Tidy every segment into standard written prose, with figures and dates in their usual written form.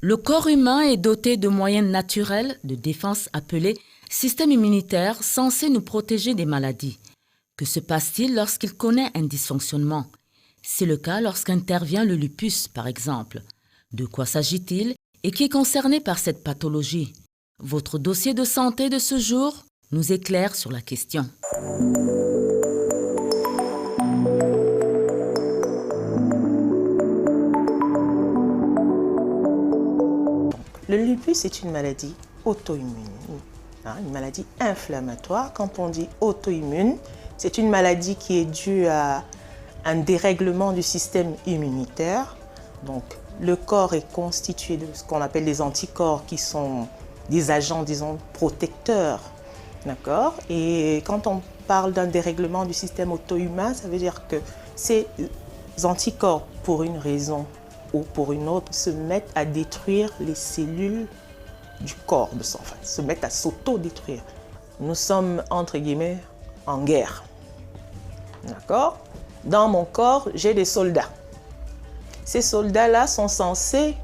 Le corps humain est doté de moyens naturels de défense appelés système immunitaire censé nous protéger des maladies. Que se passe-t-il lorsqu'il connaît un dysfonctionnement? C'est le cas lorsqu'intervient le lupus, par exemple. De quoi s'agit-il et qui est concerné par cette pathologie? Votre dossier de santé de ce jour nous éclaire sur la question. Le lupus est une maladie auto-immune, une maladie inflammatoire. Quand on dit auto-immune, c'est une maladie qui est due à un dérèglement du système immunitaire. Donc, le corps est constitué de ce qu'on appelle les anticorps, qui sont des agents, disons, protecteurs. D'accord? Et quand on parle d'un dérèglement du système auto-humain, ça veut dire que ces anticorps, pour une raison ou pour une autre, se mettent à détruire les cellules du corps, se mettent à s'auto-détruire. Nous sommes, entre guillemets, en guerre. D'accord? Dans mon corps, j'ai des soldats. Ces soldats-là sont censés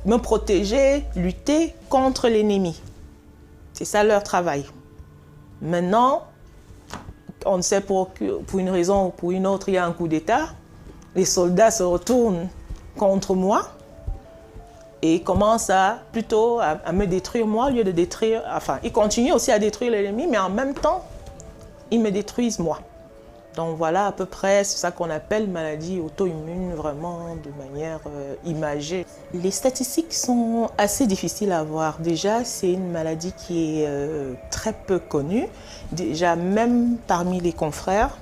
me protéger, lutter contre l'ennemi. C'est ça leur travail. Maintenant, on ne sait pour une raison ou pour une autre, il y a un coup d'État. Les soldats se retournent contre moi et commencent plutôt à me détruire moi au lieu de détruire... Enfin, ils continuent aussi à détruire l'ennemi, mais en même temps, ils me détruisent moi. Donc voilà à peu près, c'est ça qu'on appelle maladie auto-immune, vraiment de manière imagée. Les statistiques sont assez difficiles à voir. Déjà, c'est une maladie qui est très peu connue, déjà même parmi les confrères,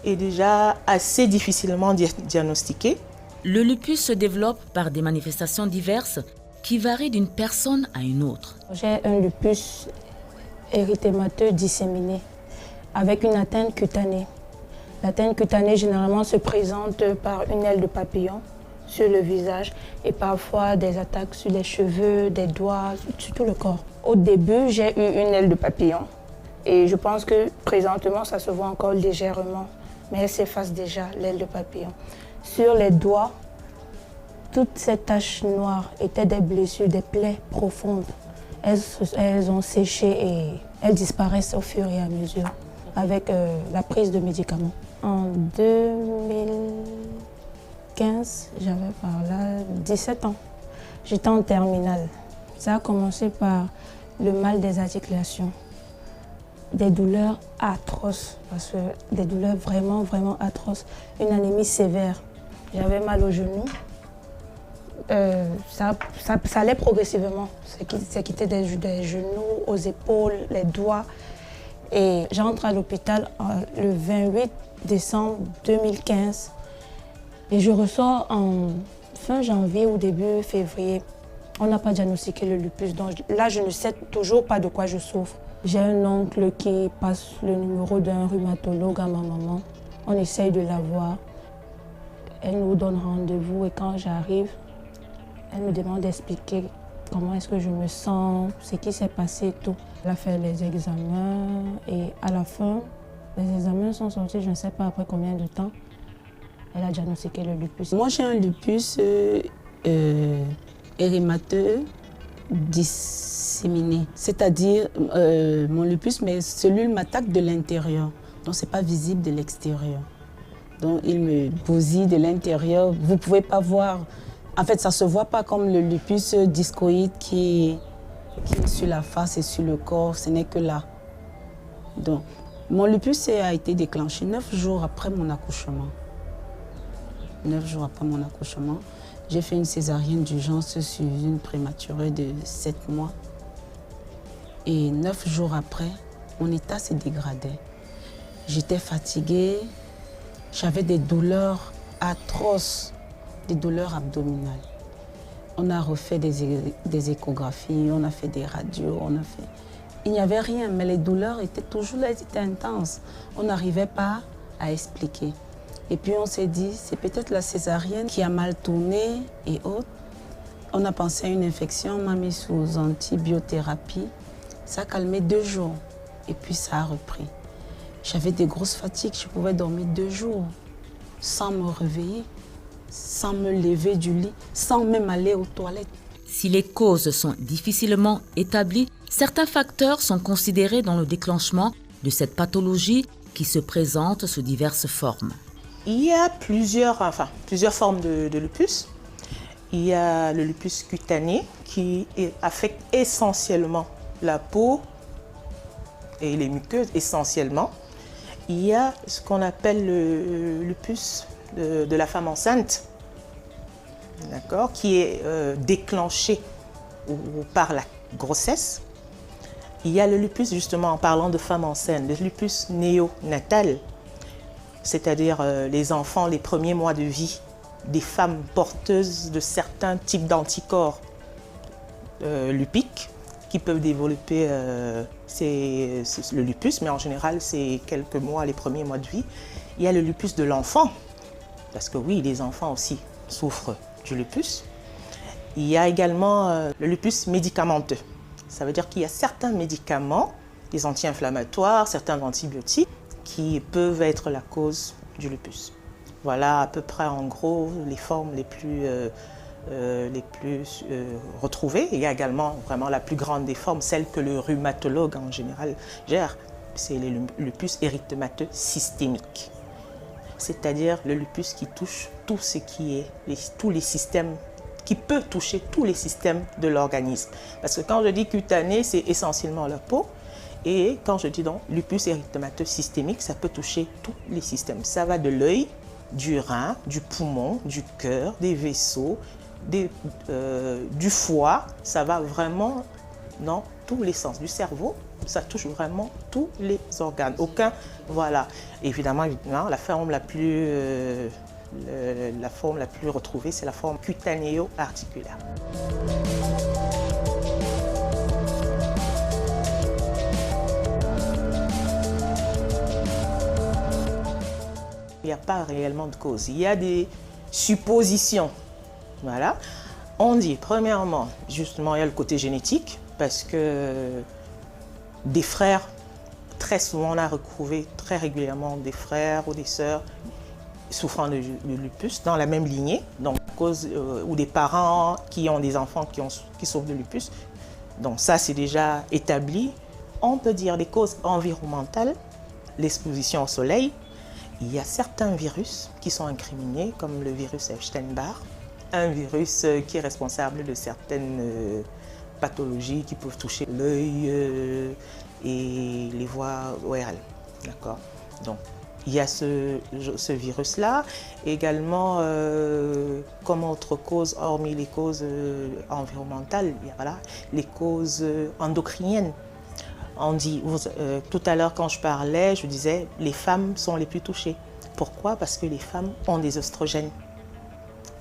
et déjà assez difficilement diagnostiquée. Le lupus se développe par des manifestations diverses qui varient d'une personne à une autre. J'ai un lupus érythémateux disséminé avec une atteinte cutanée. L'atteinte cutanée généralement se présente par une aile de papillon sur le visage et parfois des attaques sur les cheveux, des doigts, sur tout le corps. Au début, j'ai eu une aile de papillon et je pense que présentement, ça se voit encore légèrement, mais elle s'efface déjà, l'aile de papillon. Sur les doigts, toutes ces taches noires étaient des blessures, des plaies profondes. Elles ont séché et elles disparaissent au fur et à mesure avec la prise de médicaments. En 2015, j'avais par là 17 ans. J'étais en terminale. Ça a commencé par le mal des articulations, des douleurs atroces, parce que des douleurs vraiment, vraiment atroces. Une anémie sévère. J'avais mal aux genoux. Ça allait progressivement. Ça quittait des genoux, aux épaules, les doigts. Et j'entre à l'hôpital le 28 décembre 2015 et je ressors en fin janvier ou début février. On n'a pas diagnostiqué le lupus, donc là je ne sais toujours pas de quoi je souffre. J'ai un oncle qui passe le numéro d'un rhumatologue à ma maman. On essaye de la voir. Elle nous donne rendez-vous et quand j'arrive, elle me demande d'expliquer comment est-ce que je me sens, ce qui s'est passé et tout. Elle a fait les examens et à la fin, les examens sont sortis, je ne sais pas après combien de temps. Elle a diagnostiqué le lupus. Moi, j'ai un lupus érythémateux disséminé. C'est-à-dire, mon lupus, mes cellules m'attaquent de l'intérieur. Donc, ce n'est pas visible de l'extérieur. Donc, il me bousille de l'intérieur. Vous ne pouvez pas voir. En fait, ça ne se voit pas comme le lupus discoïde qui est sur la face et sur le corps. Ce n'est que là. Donc, mon lupus a été déclenché 9 jours après mon accouchement. 9 jours après mon accouchement, j'ai fait une césarienne d'urgence sur une prématurée de 7 mois. Et 9 jours après, mon état s'est dégradé. J'étais fatiguée, j'avais des douleurs atroces, des douleurs abdominales. On a refait des échographies, on a fait des radios, Il n'y avait rien, mais les douleurs étaient toujours là, elles étaient intenses. On n'arrivait pas à expliquer. Et puis on s'est dit, c'est peut-être la césarienne qui a mal tourné et autres. On a pensé à une infection, on m'a mis sous antibiothérapie. Ça a calmé 2 jours et puis ça a repris. J'avais des grosses fatigues, je pouvais dormir 2 jours sans me réveiller. sans me lever du lit, sans même aller aux toilettes. Si les causes sont difficilement établies, certains facteurs sont considérés dans le déclenchement de cette pathologie qui se présente sous diverses formes. Il y a plusieurs formes de lupus. Il y a le lupus cutané qui affecte essentiellement la peau et les muqueuses essentiellement. Il y a ce qu'on appelle le lupus de la femme enceinte, d'accord, qui est déclenché par la grossesse. Il y a le lupus, justement, en parlant de femme enceinte, le lupus néonatal, c'est-à-dire les enfants, les premiers mois de vie des femmes porteuses de certains types d'anticorps lupiques qui peuvent développer le lupus, mais en général, c'est quelques mois, les premiers mois de vie. Il y a le lupus de l'enfant, parce que oui, les enfants aussi souffrent du lupus. Il y a également le lupus médicamenteux. Ça veut dire qu'il y a certains médicaments, des anti-inflammatoires, certains antibiotiques, qui peuvent être la cause du lupus. Voilà à peu près en gros les formes les plus retrouvées. Il y a également vraiment la plus grande des formes, celle que le rhumatologue en général gère, c'est le lupus érythémateux systémique. C'est-à-dire le lupus qui touche tout ce qui est, tous les systèmes, qui peut toucher tous les systèmes de l'organisme. Parce que quand je dis cutané, c'est essentiellement la peau. Et quand je dis donc lupus érythémateux systémique, ça peut toucher tous les systèmes. Ça va de l'œil, du rein, du poumon, du cœur, des vaisseaux, du foie. Ça va vraiment dans tous les sens. Du cerveau, ça touche vraiment tous les organes. Aucun, voilà. Évidemment, la forme la plus retrouvée, c'est la forme cutanéo-articulaire. Il n'y a pas réellement de cause. Il y a des suppositions. Voilà. On dit, premièrement, justement, il y a le côté génétique, parce que des frères, très souvent, on a retrouvé très régulièrement des frères ou des sœurs souffrant de lupus dans la même lignée, donc à cause, ou des parents qui ont des enfants qui souffrent de lupus. Donc ça, c'est déjà établi. On peut dire des causes environnementales, l'exposition au soleil. Il y a certains virus qui sont incriminés, comme le virus Epstein-Barr, un virus qui est responsable de certaines pathologies qui peuvent toucher l'œil et les voies ORL. D'accord. Donc, il y a ce virus-là. Également, comme autre cause, hormis les causes environnementales, il y a, voilà, les causes endocriniennes. On dit, tout à l'heure quand je parlais, je disais, les femmes sont les plus touchées. Pourquoi? Parce que les femmes ont des oestrogènes.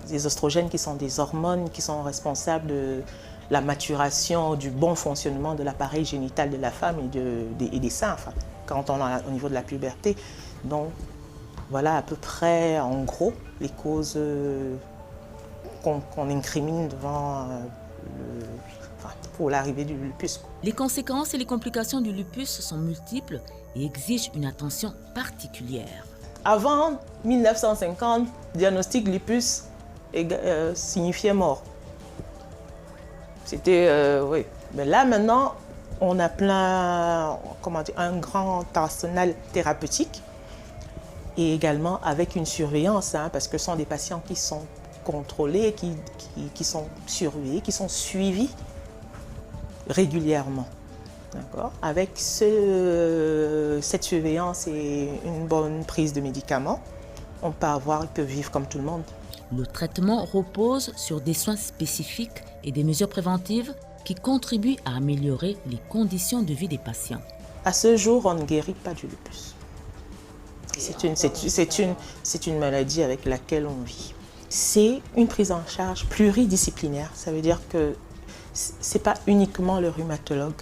Des oestrogènes qui sont des hormones qui sont responsables de la maturation, du bon fonctionnement de l'appareil génital de la femme et des seins, enfin, quand on est au niveau de la puberté. Donc, voilà à peu près, en gros, les causes qu'on incrimine devant pour l'arrivée du lupus. Les conséquences et les complications du lupus sont multiples et exigent une attention particulière. Avant 1950, diagnostic lupus signifiait mort. C'était, oui. Mais là, maintenant, on a un grand arsenal thérapeutique et également avec une surveillance, parce que ce sont des patients qui sont contrôlés, qui sont surveillés, qui sont suivis régulièrement. D'accord. Avec cette surveillance et une bonne prise de médicaments, ils peuvent vivre comme tout le monde. Le traitement repose sur des soins spécifiques et des mesures préventives qui contribuent à améliorer les conditions de vie des patients. À ce jour, on ne guérit pas du lupus. C'est une maladie avec laquelle on vit. C'est une prise en charge pluridisciplinaire. Ça veut dire que ce n'est pas uniquement le rhumatologue.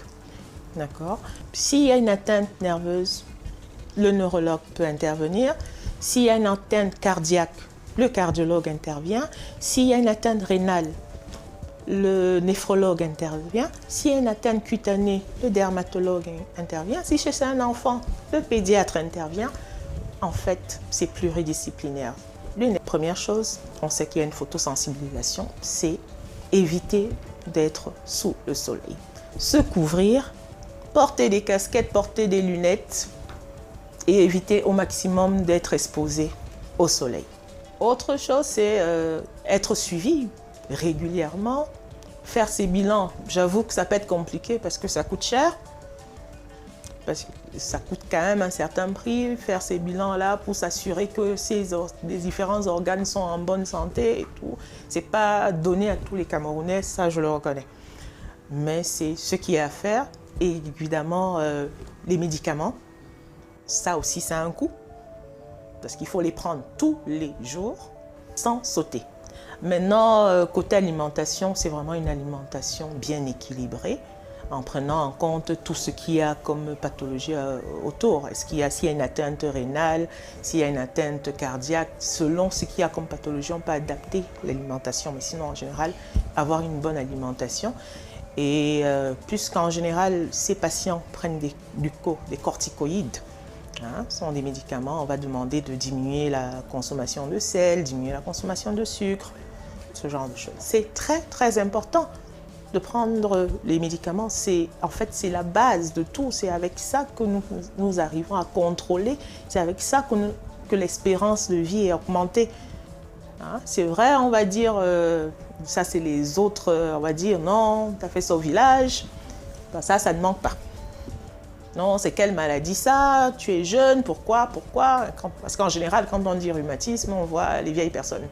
D'accord. S'il y a une atteinte nerveuse, le neurologue peut intervenir. S'il y a une atteinte cardiaque, le cardiologue intervient. S'il y a une atteinte rénale, le néphrologue intervient. S'il y a une atteinte cutanée, le dermatologue intervient. Si c'est un enfant, le pédiatre intervient. En fait, c'est pluridisciplinaire. L'une des premières choses, on sait qu'il y a une photosensibilisation, c'est éviter d'être sous le soleil. Se couvrir, porter des casquettes, porter des lunettes et éviter au maximum d'être exposé au soleil. Autre chose, c'est être suivi régulièrement, faire ses bilans. J'avoue que ça peut être compliqué parce que ça coûte cher. Parce que ça coûte quand même un certain prix, faire ces bilans-là pour s'assurer que les différents organes sont en bonne santé et tout. Ce n'est pas donné à tous les Camerounais, ça je le reconnais. Mais c'est ce qui est à faire. Et évidemment, les médicaments, ça aussi c'est un coût. Parce qu'il faut les prendre tous les jours sans sauter. Maintenant, côté alimentation, c'est vraiment une alimentation bien équilibrée, en prenant en compte tout ce qu'il y a comme pathologie autour. S'il y a une atteinte rénale, s'il y a une atteinte cardiaque, selon ce qu'il y a comme pathologie, on peut adapter l'alimentation. Mais sinon, en général, avoir une bonne alimentation. Et puisqu'en général, ces patients prennent des corticoïdes, ce sont des médicaments, on va demander de diminuer la consommation de sel, diminuer la consommation de sucre, ce genre de choses. C'est très, très important de prendre les médicaments. En fait, c'est la base de tout. C'est avec ça que nous arrivons à contrôler. C'est avec ça que l'espérance de vie est augmentée. C'est vrai, on va dire, ça c'est les autres, on va dire, non, tu as fait ça au village, ça ne manque pas. Non, c'est quelle maladie ça? Tu es jeune, pourquoi? Parce qu'en général, quand on dit rhumatisme, on voit les vieilles personnes.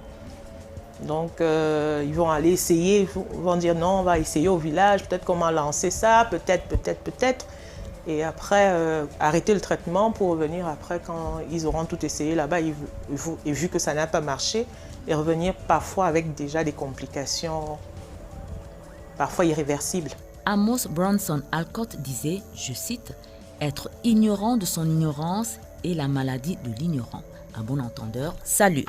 Donc, ils vont aller essayer, ils vont dire non, on va essayer au village, peut-être comment lancer ça, peut-être. Et après, arrêter le traitement pour revenir après quand ils auront tout essayé là-bas et vu que ça n'a pas marché, et revenir parfois avec déjà des complications, parfois irréversibles. Amos Bronson Alcott disait, je cite, « Être ignorant de son ignorance est la maladie de l'ignorant ». À bon entendeur, salut.